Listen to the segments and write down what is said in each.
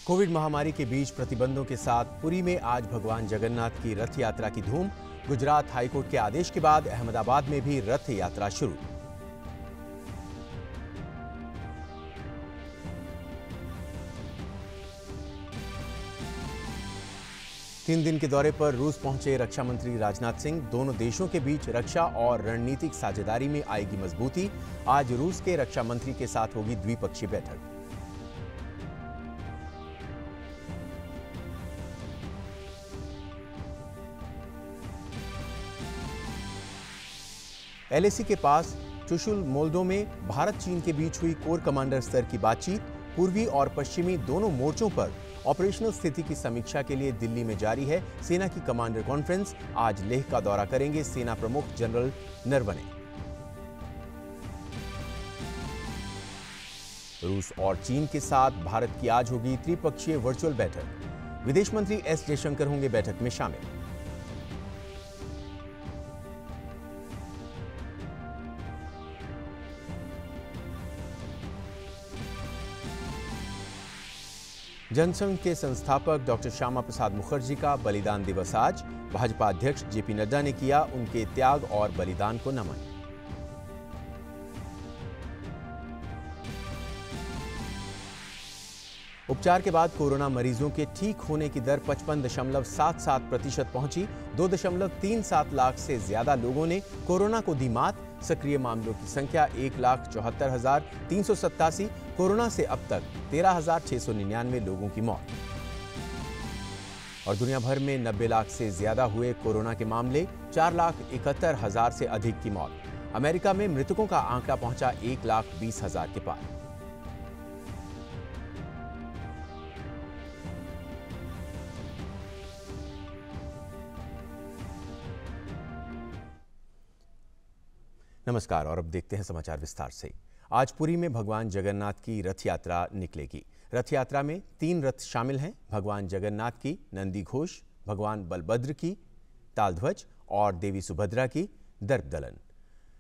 Covid महामारी के बीच प्रतिबंधों के साथ पुरी में आज भगवान जगन्नाथ की रथ यात्रा की धूम। गुजरात हाईकोर्ट के आदेश के बाद अहमदाबाद में भी रथ यात्रा शुरू। तीन दिन के दौरे पर रूस पहुंचे रक्षा मंत्री राजनाथ सिंह। दोनों देशों के बीच रक्षा और रणनीतिक साझेदारी में आएगी मजबूती। आज रूस के रक्षा मंत्री के साथ होगी द्विपक्षीय बैठक। एलएसी के पास चुशुल मोल्दो में भारत चीन के बीच हुई कोर कमांडर स्तर की बातचीत। पूर्वी और पश्चिमी दोनों मोर्चों पर ऑपरेशनल स्थिति की समीक्षा के लिए दिल्ली में जारी है सेना की कमांडर कॉन्फ्रेंस। आज लेह का दौरा करेंगे सेना प्रमुख जनरल नरवणे। रूस और चीन के साथ भारत की आज होगी त्रिपक्षीय वर्चुअल बैठक। विदेश मंत्री एस जयशंकर होंगे बैठक में शामिल। जनसंघ के संस्थापक डॉक्टर श्यामा प्रसाद मुखर्जी का बलिदान दिवस आज। भाजपा अध्यक्ष जेपी नड्डा ने किया उनके त्याग और बलिदान को नमन। उपचार के बाद कोरोना मरीजों के ठीक होने की दर 55.77% पहुंची। 2.37 लाख से ज्यादा लोगों ने कोरोना को दी मात। सक्रिय मामलों की संख्या 1,74,387। कोरोना से अब तक 13,699 लोगों की मौत। और दुनिया भर में 90 लाख से ज्यादा हुए कोरोना के मामले, 4,71,000 से अधिक की मौत। अमेरिका में मृतकों का आंकड़ा पहुंचा 1,20,000 के पार। नमस्कार और अब देखते हैं समाचार विस्तार से। आज पुरी में भगवान जगन्नाथ की रथ यात्रा निकलेगी। रथ यात्रा में 3 रथ शामिल हैं। भगवान जगन्नाथ की नंदी घोष, भगवान बलभद्र की तालध्वज और देवी सुभद्रा की दर्पदलन।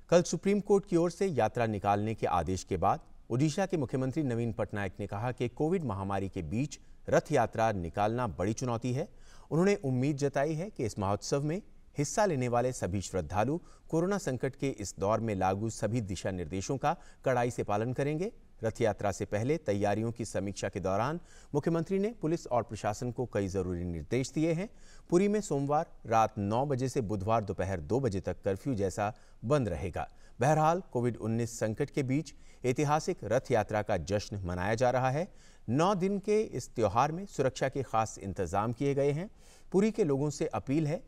कल सुप्रीम कोर्ट की ओर से यात्रा निकालने के आदेश के बाद ओडिशा के मुख्यमंत्री नवीन पटनायक ने कहा कि कोविड महामारी के बीच रथ यात्रा निकालना बड़ी चुनौती है। उन्होंने उम्मीद जताई है कि इस महोत्सव में हिस्सा लेने वाले सभी श्रद्धालु कोरोना संकट के इस दौर में लागू सभी दिशा निर्देशों का कड़ाई से पालन करेंगे। रथ यात्रा से पहले तैयारियों की समीक्षा के दौरान मुख्यमंत्री ने पुलिस और प्रशासन को कई जरूरी निर्देश दिए हैं। पुरी में सोमवार रात 9 बजे से बुधवार दोपहर 2 बजे तक कर्फ्यू जैसा बंद रहेगा। बहरहाल कोविड-19 संकट के बीच ऐतिहासिक रथ यात्रा का जश्न मनाया जा रहा है। 9 दिन के इस त्योहार में सुरक्षा के खास इंतजाम किए गए हैं। पुरी के लोगों से अपील है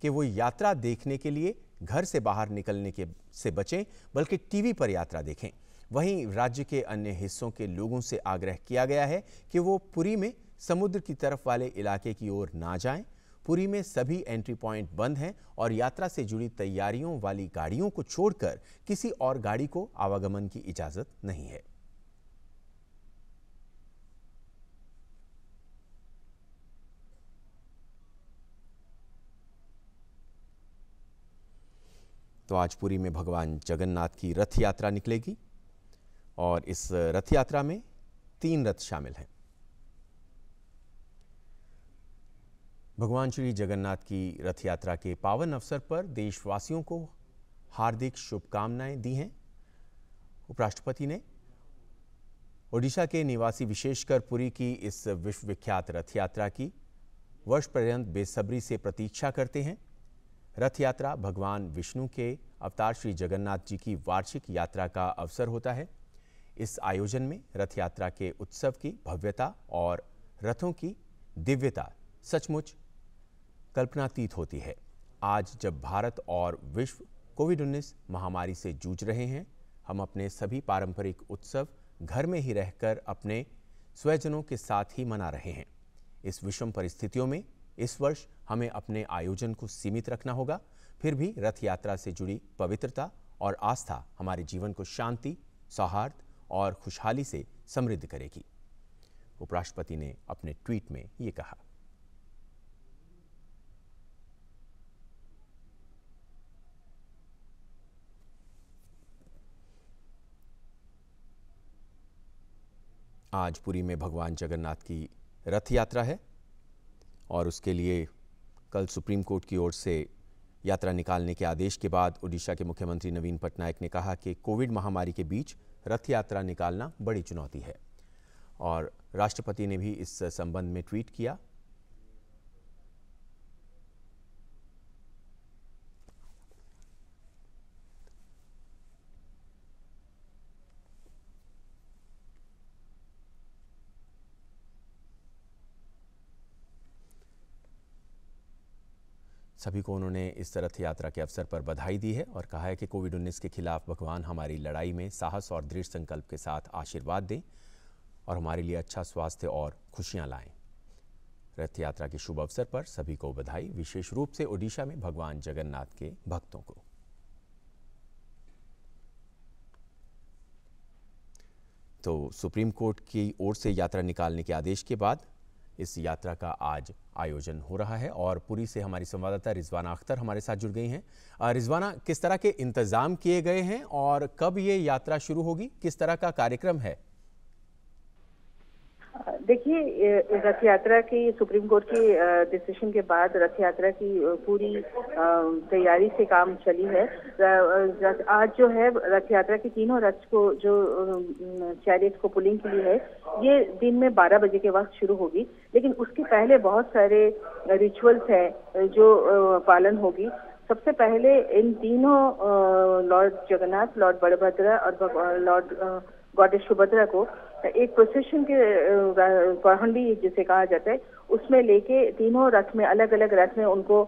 कि वो यात्रा देखने के लिए घर से बाहर निकलने से बचें, बल्कि टीवी पर यात्रा देखें। वहीं राज्य के अन्य हिस्सों के लोगों से आग्रह किया गया है कि वो पुरी में समुद्र की तरफ वाले इलाके की ओर ना जाएं। पुरी में सभी एंट्री पॉइंट बंद हैं और यात्रा से जुड़ी तैयारियों वाली गाड़ियों को छोड़कर किसी और गाड़ी को आवागमन की इजाजत नहीं है। तो आज पुरी में भगवान जगन्नाथ की रथ यात्रा निकलेगी और इस रथ यात्रा में 3 रथ शामिल हैं। भगवान श्री जगन्नाथ की रथ यात्रा के पावन अवसर पर देशवासियों को हार्दिक शुभकामनाएं दी हैं। उपराष्ट्रपति ने ओडिशा के निवासी विशेषकर पुरी की इस विश्वविख्यात रथ यात्रा की वर्ष पर्यंत बेसब्री से प्रतीक्षा करते हैं। रथ यात्रा भगवान विष्णु के अवतार श्री जगन्नाथ जी की वार्षिक यात्रा का अवसर होता है। इस आयोजन में रथ यात्रा के उत्सव की भव्यता और रथों की दिव्यता सचमुच कल्पनातीत होती है। आज जब भारत और विश्व कोविड-19 महामारी से जूझ रहे हैं, हम अपने सभी पारंपरिक उत्सव घर में ही रहकर अपने स्वजनों के साथ ही मना रहे हैं। इस विषम परिस्थितियों में इस वर्ष हमें अपने आयोजन को सीमित रखना होगा। फिर भी रथ यात्रा से जुड़ी पवित्रता और आस्था हमारे जीवन को शांति, सौहार्द और खुशहाली से समृद्ध करेगी। उपराष्ट्रपति ने अपने ट्वीट में ये कहा। आज पुरी में भगवान जगन्नाथ की रथ यात्रा है और उसके लिए कल सुप्रीम कोर्ट की ओर से यात्रा निकालने के आदेश के बाद ओडिशा के मुख्यमंत्री नवीन पटनायक ने कहा कि कोविड महामारी के बीच रथ यात्रा निकालना बड़ी चुनौती है और राष्ट्रपति ने भी इस संबंध में ट्वीट किया। सभी को उन्होंने इस रथ यात्रा के अवसर पर बधाई दी है और कहा है कि कोविड-19 के खिलाफ भगवान हमारी लड़ाई में साहस और दृढ़ संकल्प के साथ आशीर्वाद दें और हमारे लिए अच्छा स्वास्थ्य और खुशियां लाएं। रथ यात्रा के शुभ अवसर पर सभी को बधाई, विशेष रूप से ओडिशा में भगवान जगन्नाथ के भक्तों को। तो सुप्रीम कोर्ट की ओर से यात्रा निकालने के आदेश के बाद इस यात्रा का आज आयोजन हो रहा है और पुरी से हमारी संवाददाता रिजवाना अख्तर हमारे साथ जुड़ गई हैं। रिजवाना, किस तरह के इंतजाम किए गए हैं और कब ये यात्रा शुरू होगी, किस तरह का कार्यक्रम है? देखिए, रथ यात्रा की सुप्रीम कोर्ट की डिसीजन के बाद रथ यात्रा की पूरी तैयारी से काम चली है। आज जो है रथ यात्रा की तीनों रथ को जो चैरियट को पुलिंग के लिए है, ये दिन में 12 बजे के वक्त शुरू होगी, लेकिन उसके पहले बहुत सारे रिचुअल्स हैं जो पालन होगी। सबसे पहले इन तीनों लॉर्ड जगन्नाथ, लॉर्ड बलभद्र और लॉर्ड गॉडेस सुभद्रा को एक प्रोसेशन के पहंडी जिसे कहा जाता है उसमें लेके तीनों रथ में, अलग अलग रथ में उनको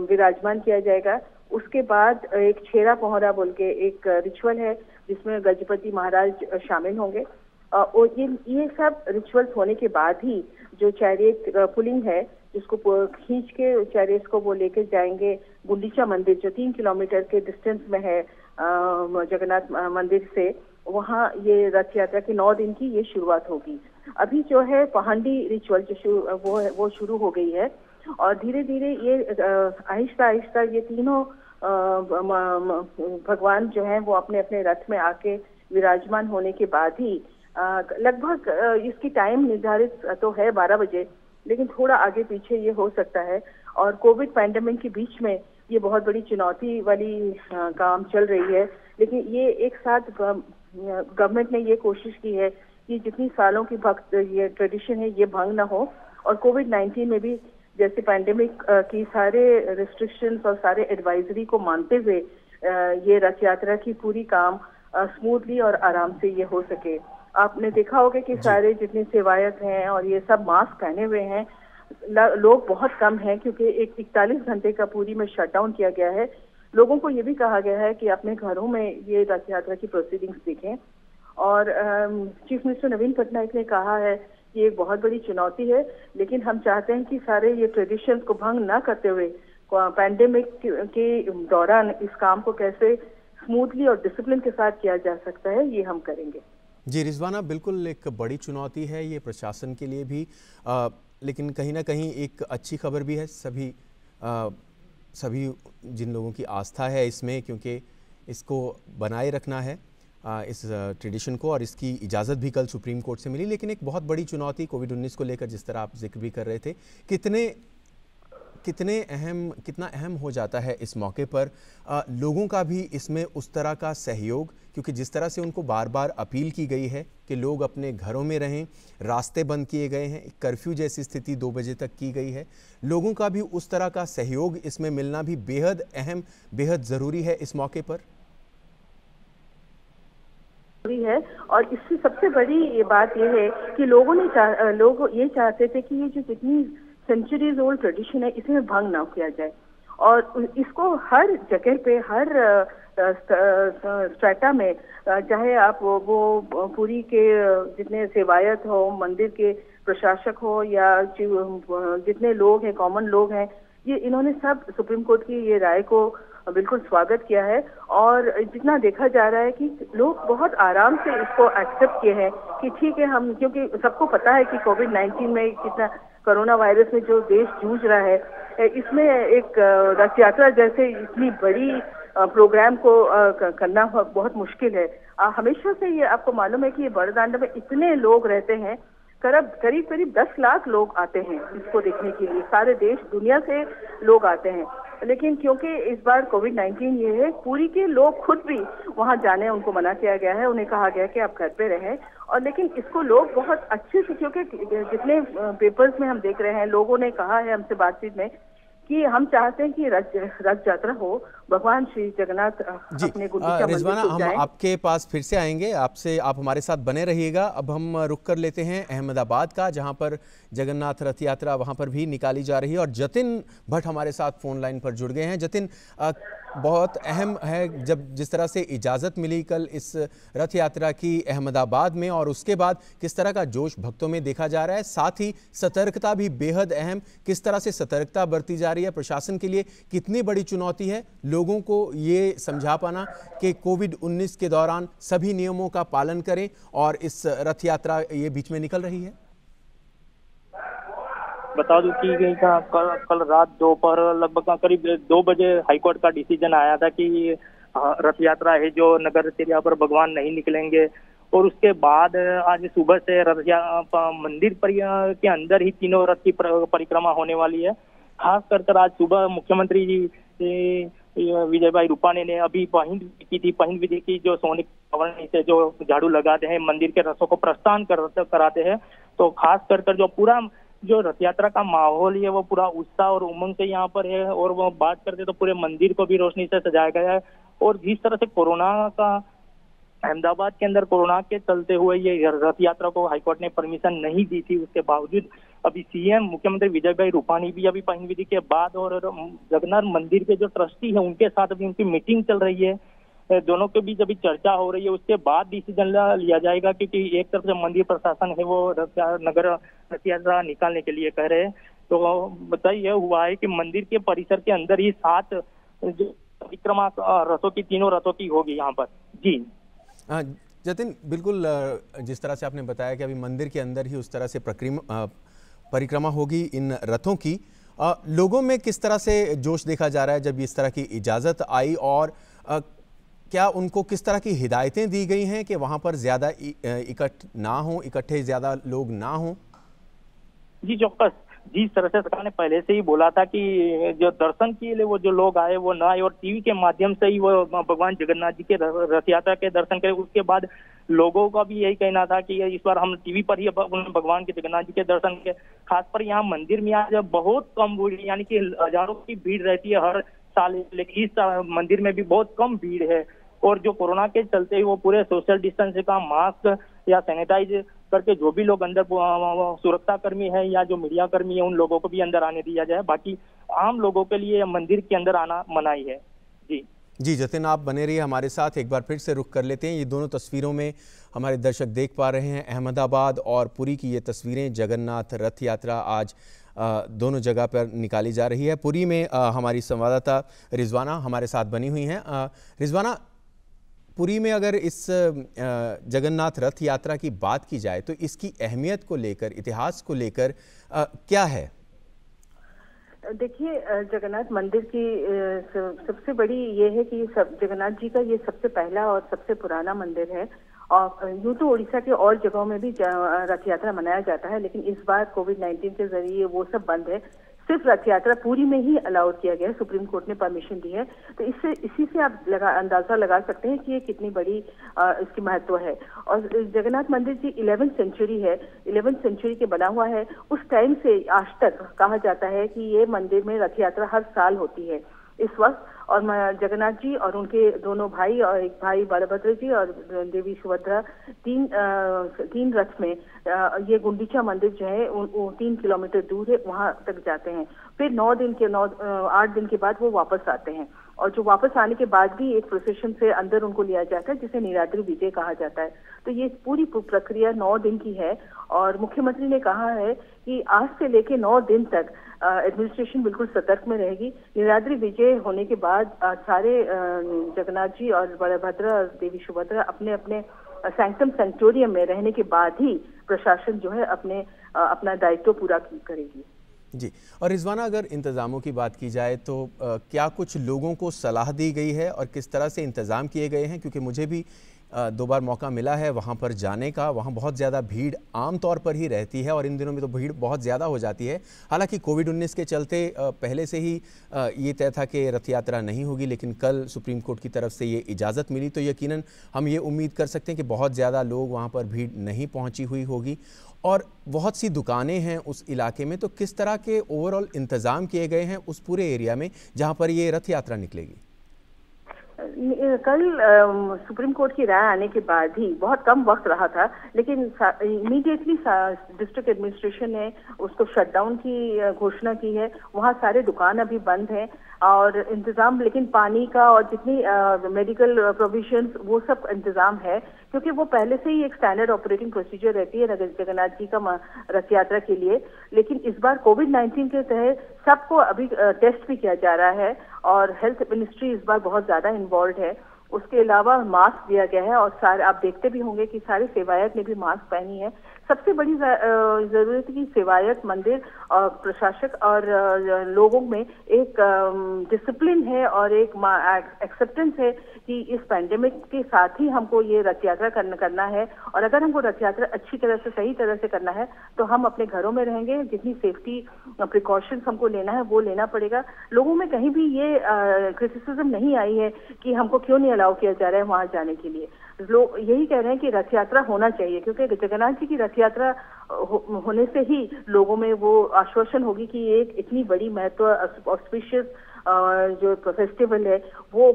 विराजमान किया जाएगा। उसके बाद एक छेरा पहरा बोल के एक रिचुअल है जिसमें गजपति महाराज शामिल होंगे और ये सब रिचुअल्स होने के बाद ही जो चैरियट पुलिंग है जिसको खींच के चैरियट को वो लेकर जाएंगे गुंडीचा मंदिर जो 3 किलोमीटर के डिस्टेंस में है जगन्नाथ मंदिर से, वहाँ ये रथ यात्रा की 9 दिन की ये शुरुआत होगी। अभी जो है पहांडी रिचुअल जो वो शुरू हो गई है और धीरे धीरे ये आहिस्ता आहिस्ता ये तीनों भगवान जो हैं वो अपने अपने रथ में आके विराजमान होने के बाद ही लगभग इसकी टाइम निर्धारित तो है 12 बजे, लेकिन थोड़ा आगे पीछे ये हो सकता है। और कोविड पैंडेमिक के बीच में ये बहुत बड़ी चुनौती वाली काम चल रही है, लेकिन ये एक साथ गवर्नमेंट ने ये कोशिश की है कि जितनी सालों की भक्त ये ट्रेडिशन है ये भंग ना हो और कोविड-19 में भी जैसे पैंडेमिक की सारे रिस्ट्रिक्शंस और सारे एडवाइजरी को मानते हुए ये रथ यात्रा की पूरी काम स्मूथली और आराम से ये हो सके। आपने देखा होगा कि सारे जितने सेवायत हैं और ये सब मास्क पहने हुए हैं, लोग बहुत कम हैं क्योंकि 41 घंटे का पूरी में शटडाउन किया गया है। लोगों को ये भी कहा गया है कि अपने घरों में ये रथ यात्रा की प्रोसीडिंग्स देखें और चीफ मिनिस्टर नवीन पटनायक ने कहा है कि ये बहुत बड़ी चुनौती है, लेकिन हम चाहते हैं कि सारे ये ट्रेडिशंस को भंग ना करते हुए पैंडेमिक के दौरान इस काम को कैसे स्मूथली और डिसिप्लिन के साथ किया जा सकता है ये हम करेंगे। जी रिजवाना, बिल्कुल एक बड़ी चुनौती है ये प्रशासन के लिए भी, लेकिन कहीं ना कहीं एक अच्छी खबर भी है सभी जिन लोगों की आस्था है इसमें, क्योंकि इसको बनाए रखना है इस ट्रेडिशन को और इसकी इजाज़त भी कल सुप्रीम कोर्ट से मिली। लेकिन एक बहुत बड़ी चुनौती कोविड-19 को लेकर जिस तरह आप जिक्र भी कर रहे थे, कितना अहम हो जाता है इस मौके पर लोगों का भी इसमें उस तरह का सहयोग, क्योंकि जिस तरह से उनको बार बार अपील की गई है कि लोग अपने घरों में रहें, रास्ते बंद किए गए हैं, कर्फ्यू जैसी स्थिति 2 बजे तक की गई है, लोगों का भी उस तरह का सहयोग इसमें मिलना भी बेहद अहम, बेहद ज़रूरी है इस मौके पर है। और इससे सबसे बड़ी ये बात ये है कि लोग ये चाहते थे कि ये जो जितनी सेंचुरीज ओल्ड ट्रेडिशन है इसमें भंग ना किया जाए और इसको हर जगह पे, हर स्ट्रेटा में, चाहे आप वो पुरी के जितने सेवायत हो, मंदिर के प्रशासक हो या जितने लोग हैं, कॉमन लोग हैं, ये इन्होंने सब सुप्रीम कोर्ट की ये राय को बिल्कुल स्वागत किया है। और जितना देखा जा रहा है कि लोग बहुत आराम से इसको एक्सेप्ट किए हैं कि ठीक है हम, क्योंकि सबको पता है कि कोविड-19 में कितना कोरोना वायरस में जो देश जूझ रहा है, इसमें एक रथ यात्रा जैसे इतनी बड़ी प्रोग्राम को करना बहुत मुश्किल है। हमेशा से ये आपको मालूम है कि ये बड़दांडा में इतने लोग रहते हैं, करीब करीब 10 लाख लोग आते हैं इसको देखने के लिए, सारे देश दुनिया से लोग आते हैं। लेकिन क्योंकि इस बार कोविड-19 ये है, पुरी के लोग खुद भी वहां जाने उनको मना किया गया है, उन्हें कहा गया है कि आप घर पे रहें। और लेकिन इसको लोग बहुत अच्छे से, क्योंकि जितने पेपर्स में हम देख रहे हैं, लोगों ने कहा है हमसे बातचीत में कि हम चाहते हैं कि रथ यात्रा हो, भगवान श्री जगन्नाथ अपने गुंडीचा रिजवाना, मंदिर हम जाएं। आपके पास फिर से आएंगे, आप हमारे साथ बने रहिएगा। अब हम रुक कर लेते हैं अहमदाबाद का, जहां पर जगन्नाथ रथ यात्रा वहां पर भी निकाली जा रही है और जतिन भट्ट हमारे साथ फोन लाइन पर जुड़ गए हैं। जतिन, बहुत अहम है, जब जिस तरह से इजाज़त मिली कल इस रथ यात्रा की अहमदाबाद में, और उसके बाद किस तरह का जोश भक्तों में देखा जा रहा है, साथ ही सतर्कता भी बेहद अहम, किस तरह से सतर्कता बरती जा रही है, प्रशासन के लिए कितनी बड़ी चुनौती है लोगों को ये समझा पाना कि कोविड-19 के दौरान सभी नियमों का पालन करें, और इस रथ यात्रा ये बीच में निकल रही है। बता दूं कि कल रात दोपहर लगभग करीब 2 बजे हाईकोर्ट का डिसीजन आया था कि रथ यात्रा है जो नगर चर्या पर भगवान नहीं निकलेंगे, और उसके बाद आज सुबह से मंदिर के अंदर ही तीनों रथ की परिक्रमा होने वाली है। खास कर आज सुबह मुख्यमंत्री जी विजय भाई रूपाणी ने अभी पहल की थी, पहल विधि की, जो सोने से जो झाड़ू लगाते हैं, मंदिर के रथों को प्रस्थान कराते हैं। तो खास कर जो पूरा जो रथ यात्रा का माहौल है वो पूरा उत्साह और उमंग से यहाँ पर है। और वो बात करते तो पूरे मंदिर को भी रोशनी से सजाया गया है। और जिस तरह से कोरोना का अहमदाबाद के अंदर कोरोना के चलते हुए ये रथ यात्रा को हाईकोर्ट ने परमिशन नहीं दी थी, उसके बावजूद अभी सीएम मुख्यमंत्री विजय भाई रूपाणी भी अभी पहल विधि के बाद और जगन्नाथ मंदिर के जो ट्रस्टी है उनके साथ अभी उनकी मीटिंग चल रही है। दोनों के बीच अभी चर्चा हो रही है, उसके बाद डिसीजन लिया जाएगा। क्योंकि एक तरफ से मंदिर प्रशासन है वो नगर रथ यात्रा निकालने के लिए कह रहे हैं। तो बताइए हुआ है कि मंदिर के परिसर के अंदर ही 7 जो परिक्रमा रथों की, तीनों रथों की होगी यहाँ पर। जी जतिन, बिल्कुल जिस तरह से आपने बताया कि अभी मंदिर के अंदर ही उस तरह से परिक्रमा होगी इन रथों की, लोगों में किस तरह से जोश देखा जा रहा है जब इस तरह की इजाज़त आई, और क्या उनको किस तरह की हिदायतें दी गई हैं कि वहां पर ज्यादा इकट्ठे ज्यादा लोग ना हों? जी चौक्कस, जिस तरह से सरकार ने पहले से ही बोला था कि जो दर्शन के लिए वो जो लोग आए वो ना आए, और टीवी के माध्यम से ही वो भगवान जगन्नाथ जी के रथ यात्रा के दर्शन करें। उसके बाद लोगों का भी यही कहना था कि इस बार हम टीवी पर ही भगवान के जगन्नाथ जी के दर्शन के, खासकर यहाँ मंदिर में आज बहुत कम भीड़, यानी कि हजारों की भीड़ रहती है हर साल, लेकिन इस मंदिर में भी बहुत कम भीड़ है। और जो कोरोना के चलते वो पूरे सोशल डिस्टेंस का मास्क या सैनिटाइज करके जो भी लोग अंदर सुरक्षा कर्मी है या जो मीडिया कर्मी है उन लोगों को भी अंदर आने दिया जाए। बाकी आम लोगों के लिए मंदिर के अंदर आना मनाही है। जी जतिन, आप बने रहिए हमारे साथ। एक बार फिर से रुख कर लेते हैं। ये दोनों तस्वीरों में हमारे दर्शक देख पा रहे हैं अहमदाबाद और पुरी की ये तस्वीरें। जगन्नाथ रथ यात्रा आज दोनों जगह पर निकाली जा रही है। पुरी में हमारी संवाददाता रिजवाना हमारे साथ बनी हुई हैं। रिजवाना, पुरी में अगर इस जगन्नाथ रथ यात्रा की बात की जाए तो इसकी अहमियत को लेकर, इतिहास को लेकर क्या है? देखिए, जगन्नाथ मंदिर की सबसे बड़ी ये है कि जगन्नाथ जी का ये सबसे पहला और सबसे पुराना मंदिर है। और यूं तो उड़ीसा के और जगहों में भी रथ यात्रा मनाया जाता है, लेकिन इस बार कोविड-19 के जरिए वो सब बंद है। सिर्फ रथ यात्रा पुरी में ही अलाउड किया गया है, सुप्रीम कोर्ट ने परमिशन दी है। तो इसी से आप अंदाजा लगा सकते हैं कि ये कितनी बड़ी इसकी महत्व है। और जगन्नाथ मंदिर जी 11वीं सेंचुरी है, 11वीं सेंचुरी के बना हुआ है। उस टाइम से आज तक कहा जाता है कि ये मंदिर में रथ यात्रा हर साल होती है इस वक्त। और जगन्नाथ जी और उनके दोनों भाई और एक भाई बलभद्र जी और देवी सुभद्रा तीन रथ में ये गुंडीचा मंदिर जो है वो 3 किलोमीटर दूर है, वहां तक जाते हैं। फिर 8 दिन के बाद वो वापस आते हैं। और जो वापस आने के बाद भी एक प्रोसेशन से अंदर उनको लिया जाता है, जिसे नीलाद्री विजय कहा जाता है। तो ये पूरी प्रक्रिया 9 दिन की है। और मुख्यमंत्री ने कहा है कि आज से लेके 9 दिन तक एडमिनिस्ट्रेशन बिल्कुल सतर्क में रहेगी। नीलाद्री विजय होने के बाद सारे जगन्नाथ जी और बलभद्र और देवी सुभद्रा अपने अपने सैंक्टम सेंक्टोरियम में रहने के बाद ही प्रशासन जो है अपना दायित्व पूरा करेगी। जी, और रिजवाना, अगर इंतज़ामों की बात की जाए तो क्या कुछ लोगों को सलाह दी गई है और किस तरह से इंतज़ाम किए गए हैं? क्योंकि मुझे भी 2 बार मौका मिला है वहाँ पर जाने का। वहाँ बहुत ज़्यादा भीड़ आम तौर पर ही रहती है और इन दिनों में तो भीड़ बहुत ज़्यादा हो जाती है। हालांकि कोविड-19 के चलते पहले से ही ये तय था कि रथ यात्रा नहीं होगी, लेकिन कल सुप्रीम कोर्ट की तरफ से ये इजाज़त मिली तो यकीनन हम ये उम्मीद कर सकते हैं कि बहुत ज़्यादा लोग वहाँ पर भीड़ नहीं पहुँची हुई होगी। और बहुत सी दुकानें हैं उस इलाके में, तो किस तरह के ओवरऑल इंतज़ाम किए गए हैं उस पूरे एरिया में जहाँ पर ये रथ यात्रा निकलेगी? कल सुप्रीम कोर्ट की राय आने के बाद ही बहुत कम वक्त रहा था, लेकिन इमीडिएटली डिस्ट्रिक्ट एडमिनिस्ट्रेशन ने उसको शटडाउन की घोषणा की है। वहाँ सारे दुकान अभी बंद हैं और इंतजाम, लेकिन पानी का और जितनी मेडिकल प्रोविजंस वो सब इंतजाम है, क्योंकि वो पहले से ही एक स्टैंडर्ड ऑपरेटिंग प्रोसीजर रहती है जगन्नाथ जी का रथ यात्रा के लिए। लेकिन इस बार कोविड-19 के तहत सबको अभी टेस्ट भी किया जा रहा है और हेल्थ मिनिस्ट्री इस बार बहुत ज्यादा इन्वॉल्व है। उसके अलावा मास्क दिया गया है और सारे आप देखते भी होंगे कि सारे सेवायत ने भी मास्क पहनी है। सबसे बड़ी जरूरत है कि सेवायत, मंदिर और प्रशासक और लोगों में एक डिसिप्लिन है और एक एक्सेप्टेंस है कि इस पैंडेमिक के साथ ही हमको ये रथ यात्रा करना है। और अगर हमको रथ यात्रा अच्छी तरह से, सही तरह से करना है तो हम अपने घरों में रहेंगे। जितनी सेफ्टी प्रिकॉशंस हमको लेना है वो लेना पड़ेगा। लोगों में कहीं भी ये क्रिटिसिज्म नहीं आई है कि हमको क्यों नहीं अलाउ किया जा रहा है वहां जाने के लिए। लोग यही कह रहे हैं कि रथ यात्रा होना चाहिए, क्योंकि जगन्नाथ जी की रथ यात्रा होने से ही लोगों में वो आश्वासन होगी कि एक इतनी बड़ी महत्व ऑस्पिशियस जो फेस्टिवल है वो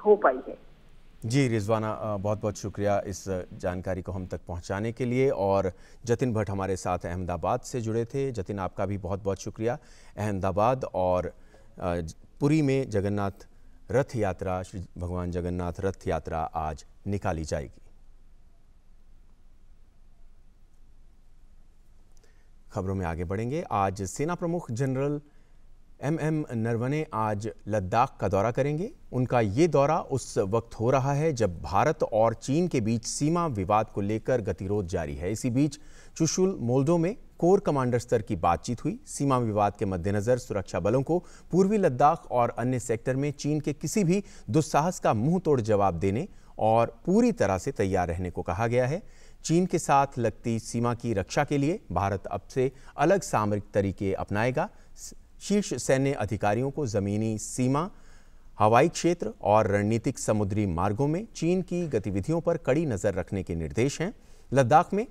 हो पाई है। जी रिजवाना, बहुत बहुत शुक्रिया इस जानकारी को हम तक पहुंचाने के लिए। और जतिन भट्ट हमारे साथ अहमदाबाद से जुड़े थे। जतिन, आपका भी बहुत बहुत शुक्रिया। अहमदाबाद और पुरी में जगन्नाथ रथ यात्रा, श्री भगवान जगन्नाथ रथ यात्रा आज निकाली जाएगी। खबरों में आगे बढ़ेंगे। आज सेना प्रमुख जनरल MM नरवणे आज लद्दाख का दौरा करेंगे। उनका ये दौरा उस वक्त हो रहा है जब भारत और चीन के बीच सीमा विवाद को लेकर गतिरोध जारी है। इसी बीच चुशुल मोल्डो में कोर कमांडर स्तर की बातचीत हुई। सीमा विवाद के मद्देनजर सुरक्षा बलों को पूर्वी लद्दाख और अन्य सेक्टर में चीन के किसी भी दुस्साहस का मुंह तोड़ जवाब देने और पूरी तरह से तैयार रहने को कहा गया है। चीन के साथ लगती सीमा की रक्षा के लिए भारत अब से अलग सामरिक तरीके अपनाएगा। शीर्ष सैन्य अधिकारियों को जमीनी सीमा, हवाई क्षेत्र और रणनीतिक समुद्री मार्गों में चीन की गतिविधियों पर कड़ी नजर रखने के निर्देश हैं। लद्दाख में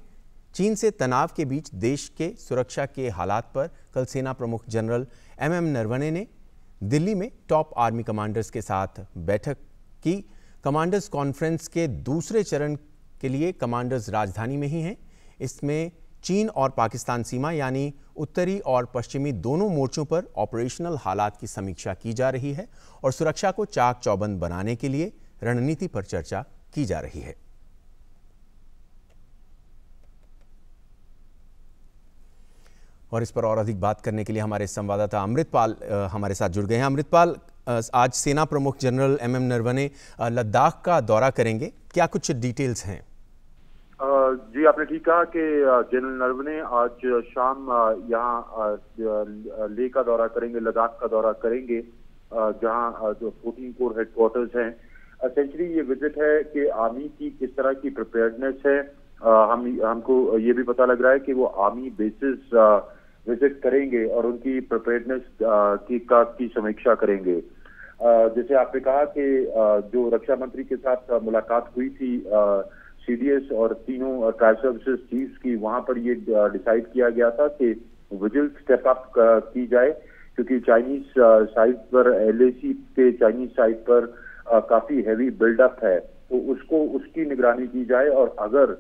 चीन से तनाव के बीच देश के सुरक्षा के हालात पर कल सेना प्रमुख जनरल MM नरवणे ने दिल्ली में टॉप आर्मी कमांडर्स के साथ बैठक की। कमांडर्स कॉन्फ्रेंस के दूसरे चरण के लिए कमांडर्स राजधानी में ही हैं। इसमें चीन और पाकिस्तान सीमा यानी उत्तरी और पश्चिमी दोनों मोर्चों पर ऑपरेशनल हालात की समीक्षा की जा रही है और सुरक्षा को चाक चौबंद बनाने के लिए रणनीति पर चर्चा की जा रही है। और इस पर और अधिक बात करने के लिए हमारे संवाददाता अमृतपाल हमारे साथ जुड़ गए हैं। अमृतपाल, आज सेना प्रमुख जनरल MM नरवणे लद्दाख का दौरा करेंगे, क्या कुछ डिटेल्स हैं? जी, आपने ठीक कहा कि जनरल नरवणे आज शाम यहाँ लेह का दौरा करेंगे, लद्दाख का दौरा करेंगे, जहाँ जो 14 कोर हेडक्वार्टर्स हैं। एसेंशली ये विजिट है कि आर्मी की किस तरह की प्रिपेयर्डनेस है। हमको ये भी पता लग रहा है कि वो आर्मी बेसिस विजिट करेंगे और उनकी प्रिपेयर्डनेस की समीक्षा करेंगे। जैसे आपने कहा कि जो रक्षा मंत्री के साथ मुलाकात हुई थी CDS और तीनों ट्राई सर्विसेज चीफ्स की, वहां पर ये डिसाइड किया गया था कि विजिल स्टेप अप की जाए, क्योंकि चाइनीज साइड पर LAC के चाइनीज साइड पर काफी हैवी बिल्डअप है, तो उसकी निगरानी की जाए और अगर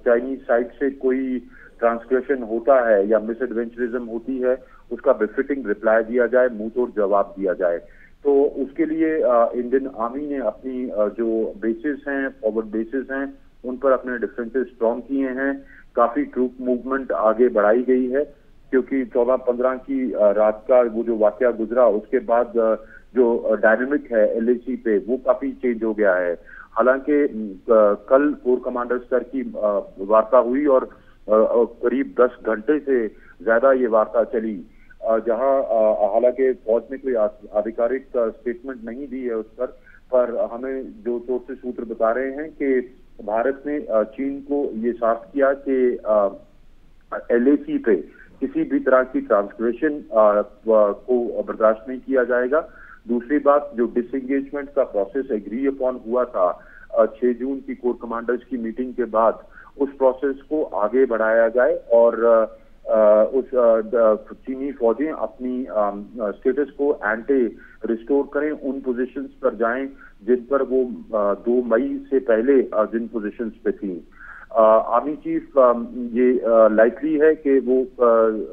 चाइनीज साइड से कोई ट्रांसग्रेशन होता है या मिसएडवेंचरिज्म होती है, उसका बेफिटिंग रिप्लाई दिया जाए, मुंह तोड़ जवाब दिया जाए। तो उसके लिए इंडियन आर्मी ने अपनी जो बेसिस हैं, फॉरवर्ड बेसिस हैं, उन पर अपने डिफेंसेस स्ट्रॉन्ग किए हैं। काफी ट्रूप मूवमेंट आगे बढ़ाई गई है, क्योंकि 14-15 की रात का वो जो वाकया गुजरा, उसके बाद जो डायनेमिक है LAC पे, वो काफी चेंज हो गया है। हालांकि कल कोर कमांडर स्तर की वार्ता हुई और करीब 10 घंटे से ज्यादा ये वार्ता चली, जहां हालांकि फौज ने कोई आधिकारिक स्टेटमेंट नहीं दी है उस पर, पर हमें जो सोर्सेस सूत्र बता रहे हैं कि भारत ने चीन को ये साफ किया कि LAC पे किसी भी तरह की ट्रांसग्रेशन को बर्दाश्त नहीं किया जाएगा। दूसरी बात, जो डिसएंगेजमेंट का प्रोसेस एग्री अपॉन हुआ था 6 जून की कोर कमांडर्स की मीटिंग के बाद, उस प्रोसेस को आगे बढ़ाया जाए और उस चीनी फौजें अपनी स्टेटस को एंटे रिस्टोर करें, उन पोजीशंस पर जाएं जिन पर वो 2 मई से पहले जिन पोजीशंस पे थी। आर्मी चीफ ये लाइकली है कि वो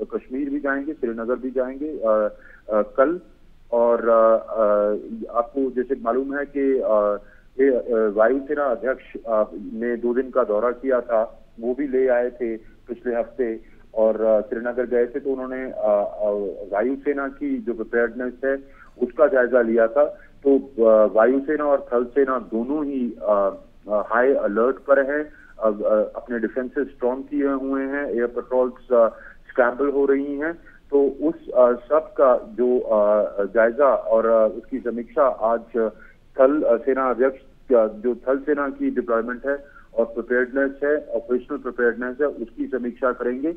कश्मीर भी जाएंगे, श्रीनगर भी जाएंगे कल। और आपको जैसे मालूम है कि वायुसेना अध्यक्ष ने 2 दिन का दौरा किया था, वो भी ले आए थे पिछले हफ्ते और श्रीनगर गए थे, तो उन्होंने वायुसेना की जो प्रिपेयर्डनेस है उसका जायजा लिया था। तो वायुसेना और थल सेना दोनों ही हाई अलर्ट पर हैं, अपने डिफेंसेस स्ट्रॉन्ग किए हुए हैं, एयर पेट्रोल्स स्क्रैम्बल हो रही हैं। तो उस सब का जो जायजा और उसकी समीक्षा आज थल सेना अध्यक्ष जो थल सेना की डिप्लॉयमेंट है और प्रिपेयर्डनेस है, ऑपरेशनल प्रिपेयर्डनेस है, उसकी समीक्षा करेंगे।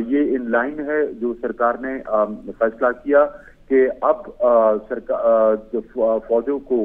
ये इन लाइन है जो सरकार ने फैसला किया कि अब सरकार फौजों को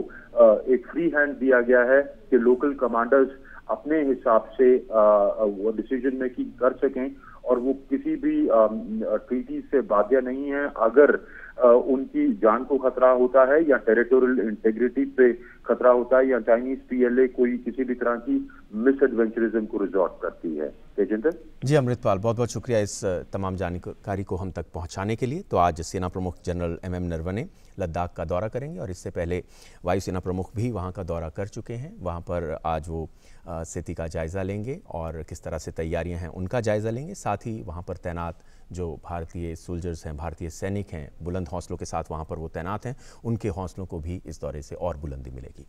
एक फ्री हैंड दिया गया है कि लोकल कमांडर्स अपने हिसाब से वो डिसीजन मेकिंग कर सकें और वो किसी भी ट्रीटी से बाध्य नहीं है। अगर उनकी जान को खतरा होता है या टेरिटोरियल इंटेग्रिटी पे खतरा होता है या चाइनीज PLA कोई किसी भी तरह की मिसएडवेंचरिज्म को रिजॉर्ट करती है। तेजिंदर जी, अमृतपाल, बहुत बहुत शुक्रिया इस तमाम जानकारी को हम तक पहुंचाने के लिए। तो आज सेना प्रमुख जनरल MM नरवणे लद्दाख का दौरा करेंगे और इससे पहले वायुसेना प्रमुख भी वहां का दौरा कर चुके हैं। वहां पर आज वो स्थिति का जायजा लेंगे और किस तरह से तैयारियां हैं उनका जायजा लेंगे। साथ ही वहां पर तैनात जो भारतीय सोल्जर्स हैं, भारतीय सैनिक हैं, बुलंद हौसलों के साथ वहां पर वो तैनात हैं, उनके हौसलों को भी इस दौरे से और बुलंदी मिलेगी।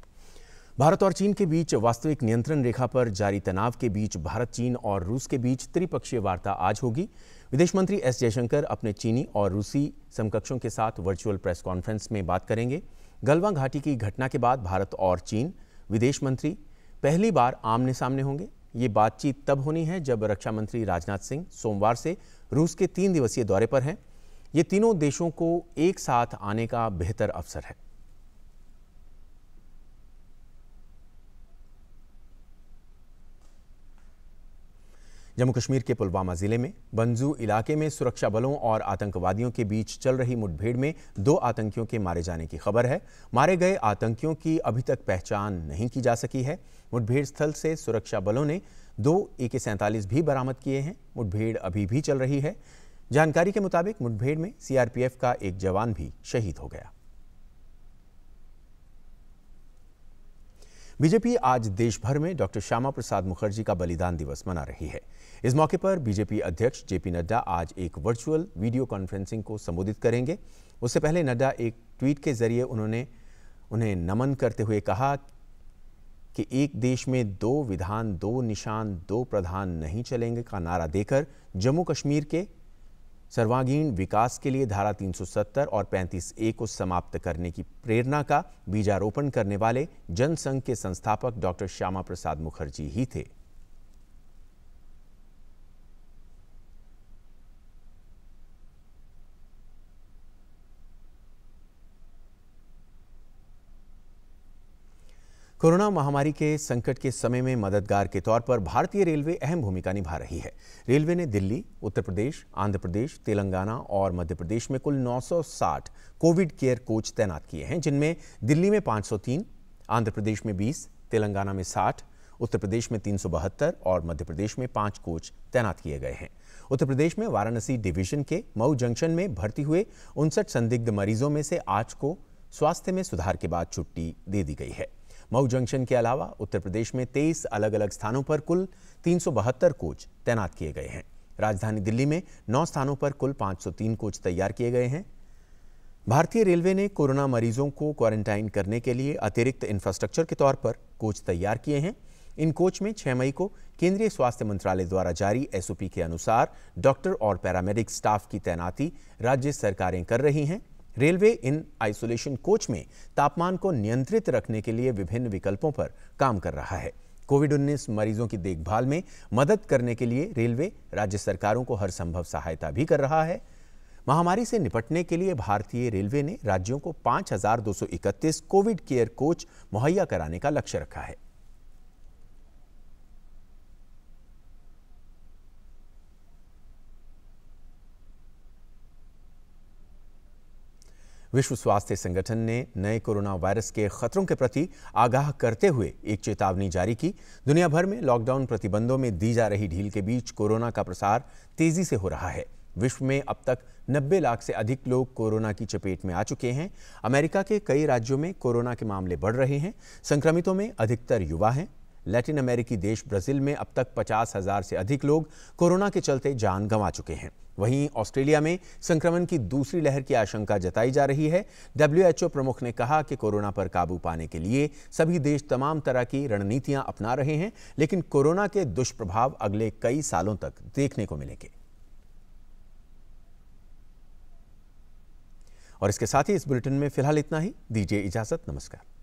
भारत और चीन के बीच वास्तविक नियंत्रण रेखा पर जारी तनाव के बीच भारत, चीन और रूस के बीच त्रिपक्षीय वार्ता आज होगी। विदेश मंत्री S जयशंकर अपने चीनी और रूसी समकक्षों के साथ वर्चुअल प्रेस कॉन्फ्रेंस में बात करेंगे। गलवान घाटी की घटना के बाद भारत और चीन विदेश मंत्री पहली बार आमने सामने होंगे। ये बातचीत तब होनी है जब रक्षा मंत्री राजनाथ सिंह सोमवार से रूस के 3 दिवसीय दौरे पर हैं। ये तीनों देशों को एक साथ आने का बेहतर अवसर है। जम्मू कश्मीर के पुलवामा जिले में बंजू इलाके में सुरक्षा बलों और आतंकवादियों के बीच चल रही मुठभेड़ में 2 आतंकियों के मारे जाने की खबर है। मारे गए आतंकियों की अभी तक पहचान नहीं की जा सकी है। मुठभेड़ स्थल से सुरक्षा बलों ने 2 AK-47 भी बरामद किए हैं। मुठभेड़ अभी भी चल रही है। जानकारी के मुताबिक मुठभेड़ में CRPF का एक जवान भी शहीद हो गया। बीजेपी आज देश भर में डॉक्टर श्यामा प्रसाद मुखर्जी का बलिदान दिवस मना रही है। इस मौके पर बीजेपी अध्यक्ष JP नड्डा आज एक वर्चुअल वीडियो कॉन्फ्रेंसिंग को संबोधित करेंगे। उससे पहले नड्डा एक ट्वीट के जरिए उन्हें नमन करते हुए कहा कि एक देश में 2 विधान, 2 निशान, 2 प्रधान नहीं चलेंगे का नारा देकर जम्मू कश्मीर के सर्वांगीण विकास के लिए धारा 370 और 35A को समाप्त करने की प्रेरणा का बीजारोपण करने वाले जनसंघ के संस्थापक डॉक्टर श्यामा प्रसाद मुखर्जी ही थे। कोरोना महामारी के संकट के समय में मददगार के तौर पर भारतीय रेलवे अहम भूमिका निभा रही है। रेलवे ने दिल्ली, उत्तर प्रदेश, आंध्र प्रदेश, तेलंगाना और मध्य प्रदेश में कुल 960 कोविड केयर कोच तैनात किए हैं, जिनमें दिल्ली में 503, आंध्र प्रदेश में 20, तेलंगाना में 60, उत्तर प्रदेश में 372 और मध्य प्रदेश में 5 कोच तैनात किए गए हैं। उत्तर प्रदेश में वाराणसी डिवीजन के मऊ जंक्शन में भर्ती हुए 59 संदिग्ध मरीजों में से 8 को स्वास्थ्य में सुधार के बाद छुट्टी दे दी गई है। मऊ जंक्शन के अलावा उत्तर प्रदेश में 23 अलग अलग स्थानों पर कुल 372 कोच तैनात किए गए हैं। राजधानी दिल्ली में 9 स्थानों पर कुल 503 कोच तैयार किए गए हैं। भारतीय रेलवे ने कोरोना मरीजों को क्वारंटाइन करने के लिए अतिरिक्त इंफ्रास्ट्रक्चर के तौर पर कोच तैयार किए हैं। इन कोच में 6 मई को केंद्रीय स्वास्थ्य मंत्रालय द्वारा जारी SOP के अनुसार डॉक्टर और पैरामेडिक स्टाफ की तैनाती राज्य सरकारें कर रही हैं। रेलवे इन आइसोलेशन कोच में तापमान को नियंत्रित रखने के लिए विभिन्न विकल्पों पर काम कर रहा है। कोविड-19 मरीजों की देखभाल में मदद करने के लिए रेलवे राज्य सरकारों को हर संभव सहायता भी कर रहा है। महामारी से निपटने के लिए भारतीय रेलवे ने राज्यों को 5,231 कोविड केयर कोच मुहैया कराने का लक्ष्य रखा है। विश्व स्वास्थ्य संगठन ने नए कोरोना वायरस के खतरों के प्रति आगाह करते हुए एक चेतावनी जारी की। दुनिया भर में लॉकडाउन प्रतिबंधों में दी जा रही ढील के बीच कोरोना का प्रसार तेजी से हो रहा है। विश्व में अब तक 90 लाख से अधिक लोग कोरोना की चपेट में आ चुके हैं। अमेरिका के कई राज्यों में कोरोना के मामले बढ़ रहे हैं। संक्रमितों में अधिकतर युवा हैं। लैटिन अमेरिकी देश ब्राजील में अब तक 50,000 से अधिक लोग कोरोना के चलते जान गंवा चुके हैं। वहीं ऑस्ट्रेलिया में संक्रमण की दूसरी लहर की आशंका जताई जा रही है। WHO प्रमुख ने कहा कि कोरोना पर काबू पाने के लिए सभी देश तमाम तरह की रणनीतियां अपना रहे हैं, लेकिन कोरोना के दुष्प्रभाव अगले कई सालों तक देखने को मिलेंगे। और इसके साथ ही इस बुलेटिन में फिलहाल इतना ही। दीजिए इजाजत। नमस्कार।